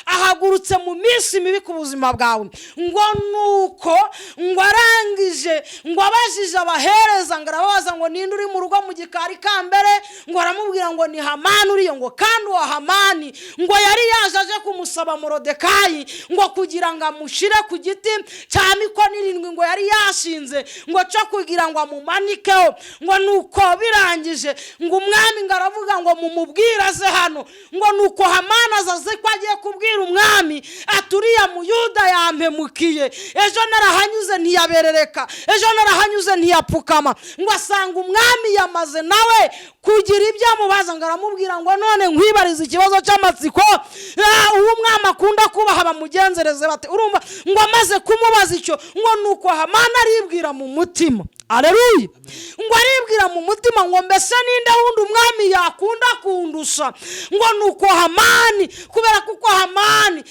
ahagurutse mu minsi mibi ku buzima bwawe. Ngo nuko ngo arangije ngo abajije abahereza, ngo arababaza ngo ninde uri mu rugo mu gikari ka mbere, ngo aramubwira ngo ni Hamani uriyo. Ngo kandi uwo Hamani ngo yari yaje aje kumusaba Morodekayi ngo kugira ngo amushire ku giti cya mikono 7 ngo yari yashinze ngo cyo kugira ngo amumanikeho. Ngo nuko birangije ngo umwami ngo aravuga ngo mumubwire aze hano. Ngo nuko Hamani azaze ko agiye kubwira umwami aturiya mu Yuda yampemukiye, ejo narahanyuze ntiyaberereka, ejo narahanyuze ntiyapfukama. Ngo asanga umwami yamaze nawe kugira ibyo amubaza. Ngo aramubwira ngo none nkwibariza ikibazo cy'amatsiko, uwo umwami akunda kubaha bamugenzereze bate. Urumva ngo amaze kumubaza icyo, ngo nuko Hamani aribwira mu mutima. Aleluya. Ngo aribwira mu mutima ngo mbese ninde wundi umwami yakunda kundusha. Ngo nuko Hamani, kubera kuko Hamani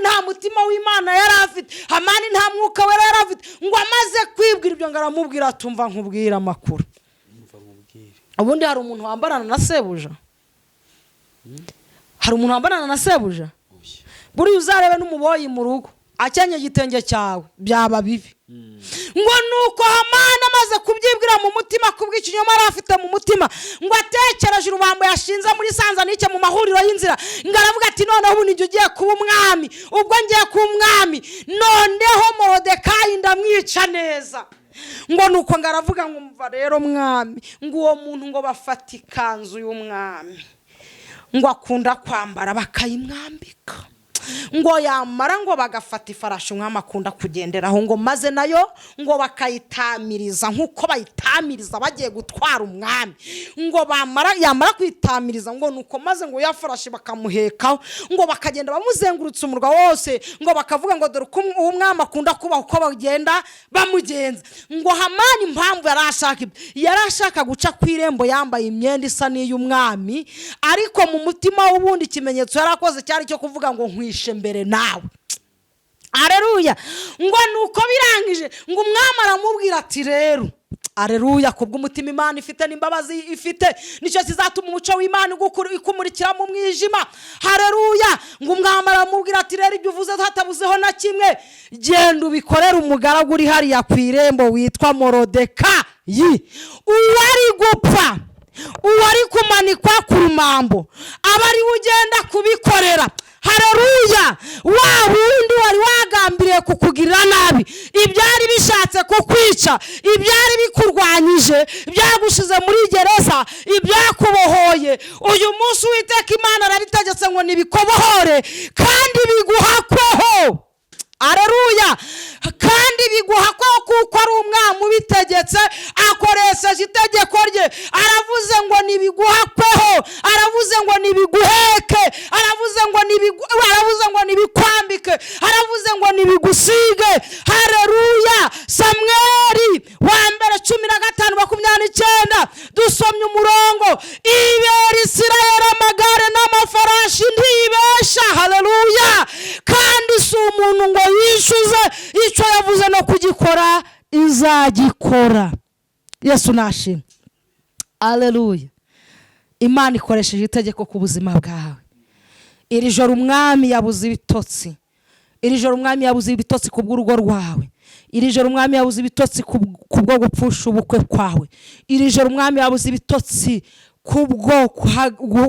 nta mutima w'Imana yari afite, Hamani nta mwuka wera yari afite. Ngo amaze kwibwira ibyo, ngo aramubwira atumva nkubwira amakuru. Ubundi hari umuntu wambarana na sebuja? Hari umuntu wambarana na sebuja? Buri uzarebe n'umuboyi mu rugo akenye igitenge cyawe byaba bibi. Ngo nuko Hamani amaze kubyibwira mu mutima, kubw'ikinyoma yari afite mu mutima, ngo atekereje urubambo yashinze muri Sanzanike mu mahuriro y'inzira. Ngo aravuga ati noneho ubu nijye ugiye kuba umwami. Ubwo ngiye kuba umwami, noneho Morodekayi ndamwica neza. Ngo nuko ngaravuga ngo mva rero mwami, ngo uwo muntu ngo bafata ikanzu y'umwami, ngo akunda kwambara bakayimwambika, ngo yamara ngo bagafata ifarashi umwami akunda kugenderaho, ngo maze nayo ngo bakayitamiriza nk'uko bayitamiriza bagiye gutwara umwami. Ngo yamara kwitamiriza, ngo nuko maze ngo yafarashi bakamuhekaho, ngo bakagenda bamuzengurutse umurwa wose, ngo bakavuga ngo dore uko umwami akunda kubaho uko bagenda bamugenza. Ngo Hamani impamvu yarashaka guca ku irembo yambaye imyenda isa n'iy'umwami, ariko mu mutima w'ubundi ikimenyetso yarakoze cyari cyo kuvuga ngo nkwishe mbere nawe. Aleluya. Ngo nuko birangije, ngo umwami aramubwira ati rero, aleluya, kubw'umutima Imana ifite n'imbabazi ifite, nicyo kizatuma umuco w'Imana ikumurikira mu mwijima. Haleluya. Ngo umwami aramubwira ati rero ibyo uvuze hatabuzeho na kimwe, genda ubikorera umugaragu uri hariya ku irembo witwa Morodekayi, uwari gupfa, uwari kumanikwa ku rumambo, aba ari ugenda kubikorera. Haleluya. Wa wundi wari wagambiriye kukugirira nabi, ibyari bishatse kukwica, ibyari bikurwanyije, byagushize muri gereza, ibyakubohoye, uyu munsi Uwiteka Imana arabitegetse ngo nibikobohore kandi biguhakweho. Haleluya. Kandi biguhakweho kuko ari umwami ubitegetse, akoresheje itegeko rye. Aravuze ngo nibiguhakweho, aravuze ngo nibiguheke, aravuze ngo nibikwambike, aravuze ngo nibigusige. Haleluya. Samweli wa mbere 15:29 dusomye umurongo, ibera Isirayeli amagare n'amafarashi ntibesha. Haleluya. Kandi si umuntu ngo yishuze icyo yavuze no kugikora izagikora. Yesu nashimwe. Haleluya. Imana ikoresheje itegeko ku buzima bwawe. Iri joro umwami yabuze ibitotsi, iri joro umwami yabuze ibitotsi ku bw'urugo rwawe, iri joro umwami yabuze ibitotsi kubwo gupfusha ubukwe kwawe, iri joro umwami yabuze ibitotsi kubwo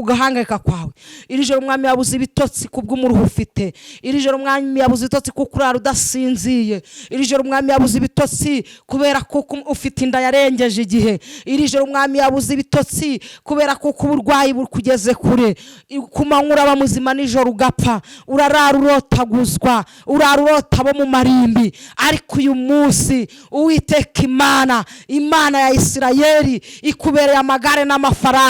guhangayika kwawe, iri joro umwami yabuze ibitotsi kubw'umuruhu ufite, iri joro umwami yabuze ibitotsi kuko urara udasinziye, iri joro umwami yabuze ibitotsi kubera kuko ufite inda yarengeje igihe, iri joro umwami yabuze ibitotsi kubera kuko uburwayi bukugeze kure, ku manywa uraba muzima nijoro ugapfa, urarara urotaguzwa, urara urota bo mu marimbi. Ariko uyu munsi Uwiteka Imana ya Isirayeli ikubereye amagare n'amafarashi.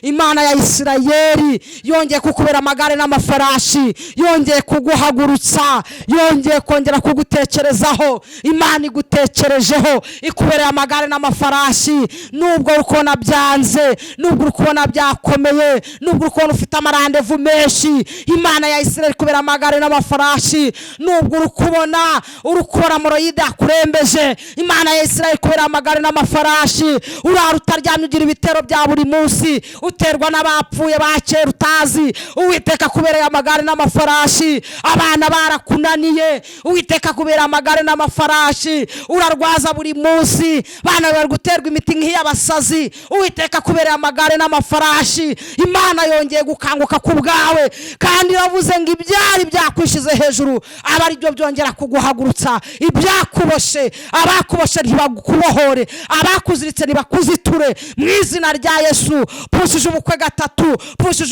Imana ya Isirayeli yongeye kukubera amagare n'amafarashi, yongeye kuguhagurutsa, yongeye kongera kugutekerezaho. Imana igutekerejeho, ikubereye amagare n'amafarashi. Nubwo ukubona byanze, nubwo ukubona byakomeye, nubwo ukubona ufite amarandevu menshi, Imana ya Isirayeli ikubera amagare n'amafarashi. Nubwo ukubona urukora moroyide akurembeje, Imana ya Isirayeli ikubera amagare n'amafarashi. Urara utaryamye ugira ibitero bya buri munsi, uterwa n'abapfuye ba kera utazi, Uwiteka kubereye amagare n'amafarashi. Abana barakunaniye, Uwiteka kubera amagare n'amafarashi. Urarwaza buri munsi, bana bari guterwa imiti nk'iy'abasazi, Uwiteka kubereye amagare n'amafarashi. Imana yongeye gukanguka ku bwawe, kandi iravuze ngo ibyari byakwishize hejuru aba ari byo byongera kuguhagurutsa. Ibyakuboshe, abakuboshe ntibakubohore, abakuziritse ntibakuziture mu izina rya Yesu. Pushije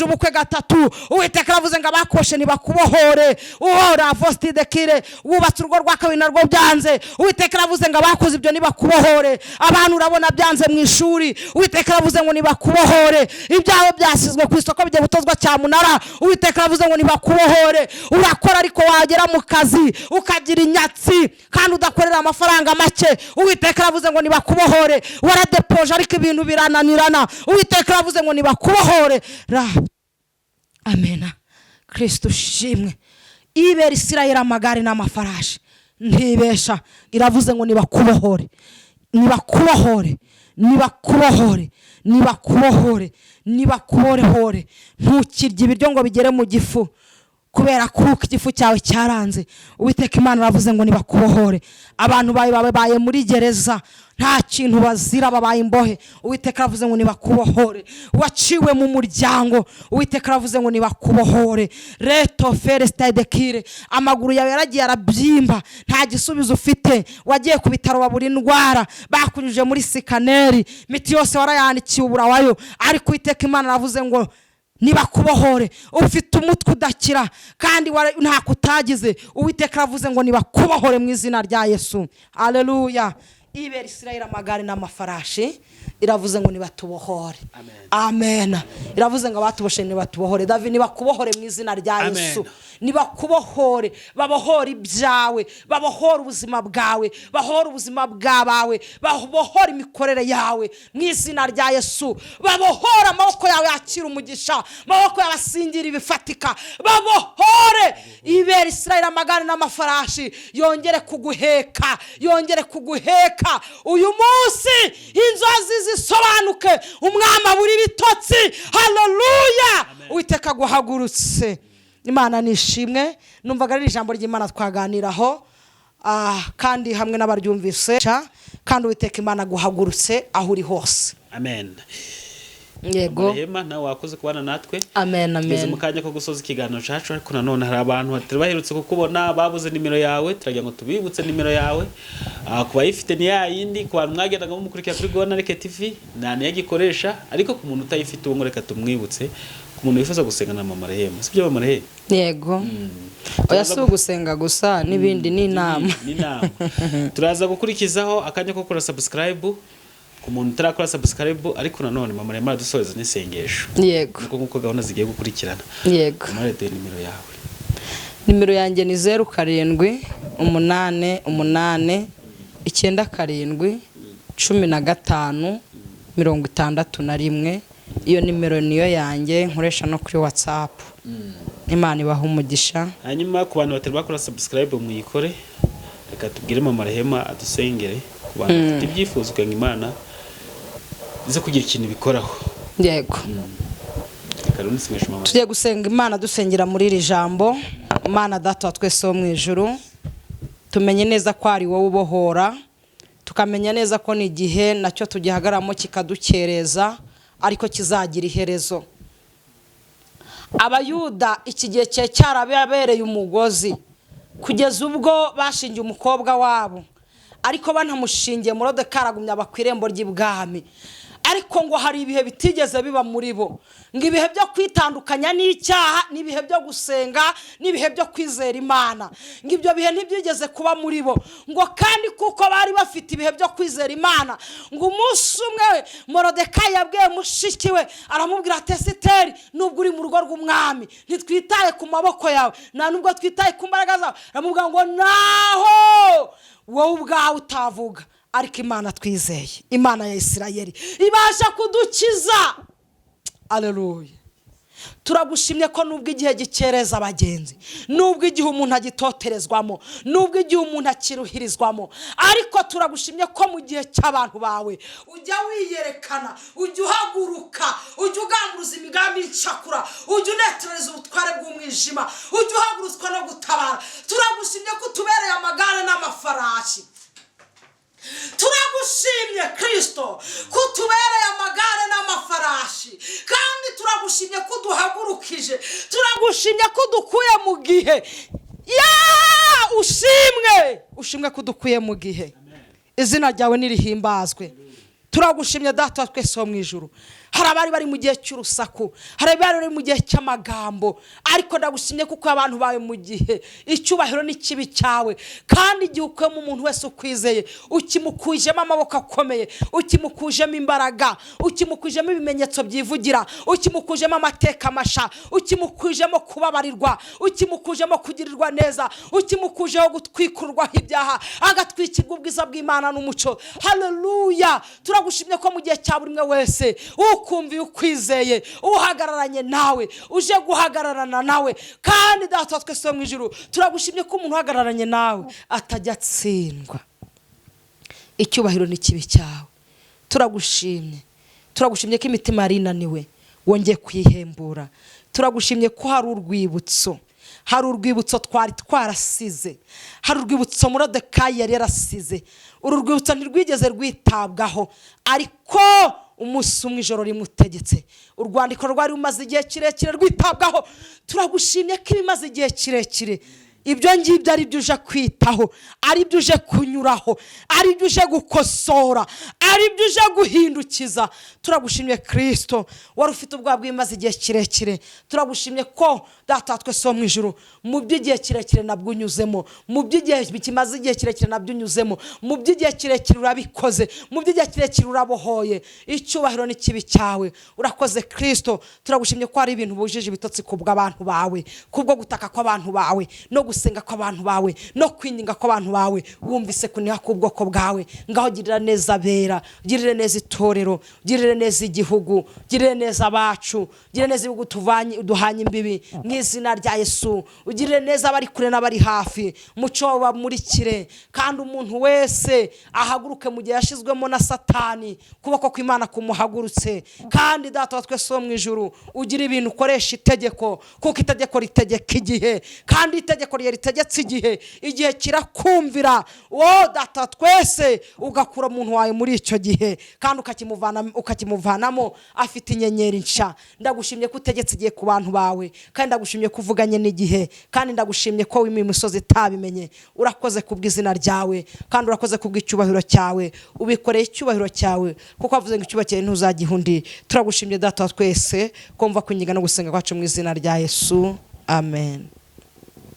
ubukwe gatatu, Uwiteka aravuze ngo abakoshe ntibakubohore. Uhora Faustine Kire wubatse urugo rwa kabiri narwo byanze, Uwiteka aravuze ngo abakoze ibyo ntibakubohore. Abantu urabona byanze mu ishuri, Uwiteka aravuze ngo ntibakubohore. Ibyawe byasizwe ku isoko bigiye gutozwa cyamunara, Uwiteka aravuze ngo ntibakubohore. Urakora ariko wagera mu kazi ukagira inyatsi kandi udakorera amafaranga make, Uwiteka aravuze ngo ntibakubohore. Waradepoje ariko ibintu birananirana, Uwiteka aravuze ngo nibakubohore. Amena. Kristo shimwe. Ibera Isirayeli amagare n'amafarashi ntibesha, iravuze ngo nibakubohore, nibakubohore, nibakubohore, nibakubohore, nibakubohore. Ntukirye ibiryo ngo bigere mu gifu kubera kuko igifu cyawe cyaranze. Uwiteka Imana aravuze ngo nibakubohore. Abantu babaye muri gereza, nta kintu bazira, babaye imbohe, Uwiteka aravuze ngo nibakubohore. Waciwe mu muryango, Uwiteka aravuze ngo nibakubohore. Reto Faustine Kire, amaguru yawe yaragiye arabyimba, nta gisubizo ufite, wagiye ku bitaro babura indwara, bakunyuje muri sikaneri, miti yose warayandikiye uburawayo, ariko Uwiteka Imana aravuze ngo nibakubohore. Ufite umutwe udakira kandi nta kutagize, Uwiteka aravuze ngo nibakubohore mu izina rya Yesu. Haleluya. Ibera Isirayeli amagare n'amafarashi, iravuze ngo nibatubohore. Amen. Iravuze ngo abatuboshe nibatubohore. David nibakubohore mu izina rya Yesu. Nibakubohore, babohore ibyawe, babohore ubuzima bwawe, babohore ubuzima bwabawe, babohore imikorere yawe mu izina rya Yesu. Babohore amaboko yawe yakira umugisha, amaboko yawe asingira ibifatika, babohore. Ibera Isirayeli amagare n'amafarashi yongere kuguheka, yongere kuguheka. Uyu munsi inzozi zisobanuke, umwami abura ibitotsi. Haleluya. Uwiteka guhagurutse. Imana nishimwe. Numvaga ari ijambo ry'Imana twaganiraho, kandi hamwe n'abaryumvise, kandi Uwiteka Imana guhagurutse aho uri hose. Amen. Yego. Marehema nawe wakoze kubana natwe. Amen, Tugeze amen. mu kanya ko gusoza ikiganiro cyacu, ariko nanone hari abantu batari baherutse kukubona babuze nimero yawe, turagira ngo tubibutse nimero yawe. Ku bayifite ni ya yindi, ku bantu mwagendaga mumukurikira kuri Gonareke TV nta niyagikoresha, ariko ku muntu utayifite uwo reka tumwibutse, ku muntu wifuza gusenga na Mama Rehema. Sibyo Mama Rehema? Yego. Oya si ugusenga gusa n'ibindi ni inama. Turaza gukurikizaho akanya ko kora subscribe ku muntu utarakora subscribe, ariko nanone Mama Rehema dusoheza n'isengesho. Yego. Nuko gahunda zigiye gukurikirana. Yego. Marete nimero yawe. Nimero yanjye ni 07 8 8 97 15 61. Iyo nimero niyo yanjye nkoresha no kuri WhatsApp. Imana ibaha umugisha. Hanyuma ku bantu batari bakora subscribe muyikore, reka tubwire Mama Rehema adusengere ku bantu bafite ibyifuzo kugira Imana ize kugira ikintu bikoraho. Yego. Tugiye gusenga Imana dusengera muri iri jambo. Imana Data wa twese wo mu ijuru, tumenye neza ko ari wowe ubohora, tukamenya neza ko ni igihe nacyo tugihagaramo kikadukereza, ariko kizagira iherezo. Abayuda iki gihe cyarabereye umugozi kugeza ubwo bashingiye umukobwa wabo, ariko banamushingiye Moridekayi aragumya bakwirembo ry'ibwami. Ariko ngo hari ibihe bitigeze biba muri bo, ngo ibihe byo kwitandukanya n'icyaha, n'ibihe byo gusenga, n'ibihe byo kwizera Imana, ngo ibyo bihe ntibyigeze kuba muri bo. Ngo kandi kuko bari bafite ibihe byo kwizera Imana, ngo umunsi umwe Moridekayi yabwiye mushiki we, aramubwira ati Esiteri, nubwo uri mu rugo rw'umwami ntitwitaye ku maboko yawe, nta nubwo twitaye ku mbaraga zawe. Aramubwira ngo naho wowe ubwawe utavuga, ariko Imana twizeye, Imana ya Isirayeli ibasha kudukiza. Aleluya. Turagushimye ko nubwo igihe gikereza abagenzi, nubwo igihe umuntu agitoterezwamo, nubwo igihe umuntu akiruhirizwamo, ariko turagushimye ko mu gihe cy'abantu bawe ujya wiyerekana, ujya uhaguruka, ujya ugamburuza imigambi y'icakura, ujya unetereza ubutware bw'umwijima, ujya uhagurutswa no gutabara. Turagushimye ko utubereye amagare n'amafarashi. Turagushimye Kristo ko tubereye amagare n'amafarashi, kandi turagushimye ko duhagurukije, turagushimye ko dukuye mu gihe. Ushimwe ko dukuye mu gihe. Izina ryawe nirihimbazwe. Turagushimye Data wa twese wo mu ijuru. Hari abari bari mu gihe cy'urusaku, hari abari bari mu gihe cy'amagambo, ariko ndagushimye kuko abantu bawe mu gihe icyubahiro n'ikibi cyawe, kandi igihe ukuyemo umuntu wese ukwizeye, ukimukujemo amaboko akomeye, ukimukujemo imbaraga, ukimukujemo ibimenyetso byivugira, ukimukujemo amateka masha, ukimukujemo kubabarirwa, ukimukujemo kugirirwa neza, ukimukujeho gutwikurwaho ibyaha, agatwikirwa ubwiza bw'Imana n'umuco. Haleluya. Turagushimye ko mu gihe cya buri umwe wese ukumviye ukwizeye, uhagararanye nawe, uje guhagararana nawe. Kandi Data wa twese wo mu ijuru, turagushimye ko umuntu uhagararanye nawe atajya atsindwa. Icyubahiro n'ikibi cyawe turagushimye ko imitima yari inaniwe wongeye kwihembura. Turagushimye ko hari urwibutso, twari twarasize, hari urwibutso Moridekayi yari yarasize. Uru rwibutso ntirwigeze rwitabwaho, ariko umunsi umwe ijoro rimutegetse urwandiko rwari rumaze igihe kirekire rwitabwaho. Turagushimye ko ibimaze igihe kirekire ibyo ngibyo ari byo uje kwitaho, ari byo uje kunyuraho, ari byo uje gukosora, ari byo uje guhindukiza. Turagushimye Kristo wari ufite ubwoba bw'imaze igihe kirekire. Turagushimye ko Data twese wo mu ijuru, mu by'igihe kirekire nabwo unyuzemo, mu by'igihe bikimaze igihe kirekire nabyo unyuzemo, mu by'igihe kirekire urabikoze, mu by'igihe kirekire urabohoye. Icyubahiro n'ikibi cyawe urakoze Kristo. Turagushimye ko hari ibintu bujije ibitotsi kubw'abantu bawe, kubwo gutaka kw'abantu bawe, no gusenga kw'abantu bawe, no kwinginga kw'abantu bawe. Wumvise kuniha k'ubwoko bwawe. Ngaho girira neza abera, girire neza itorero, girire neza igihugu, girire neza abacu, girire neza ibihugu duhanye imbibi mu izina rya Yesu. Ugirire neza abari kure n'abari hafi, muco bamurikire, kandi umuntu wese ahaguruke mu gihe yashizwemo na Satani, kuboko kw'Imana kumuhagurutse. Kandi Data wa twese wo mu ijuru, ugira ibintu ukoresha itegeko, kuko itegeko ritegeka igihe, kandi itegeko ritegetse igihe kirakumvira wowe data twese ugakura umuntu wawe muri icyo gihe kandi ukakimuvanamo afite inyenyeri nsha. Ndagushimye ko utegetse igihe ku bantu bawe kandi ndagushimye ko uvuganye n'igihe kandi ndagushimye ko wimiye imisozi itabimenye. Urakoze kubw'izina ryawe kandi urakoze kubw'icyubahiro cyawe, ubikoreye icyubahiro cyawe kuko wavuze ngo icyubahiro cyawe ntuzagiha undi. Turagushimye data twese kumva kunyiga no gusenga kwacu mu izina rya Yesu, amen.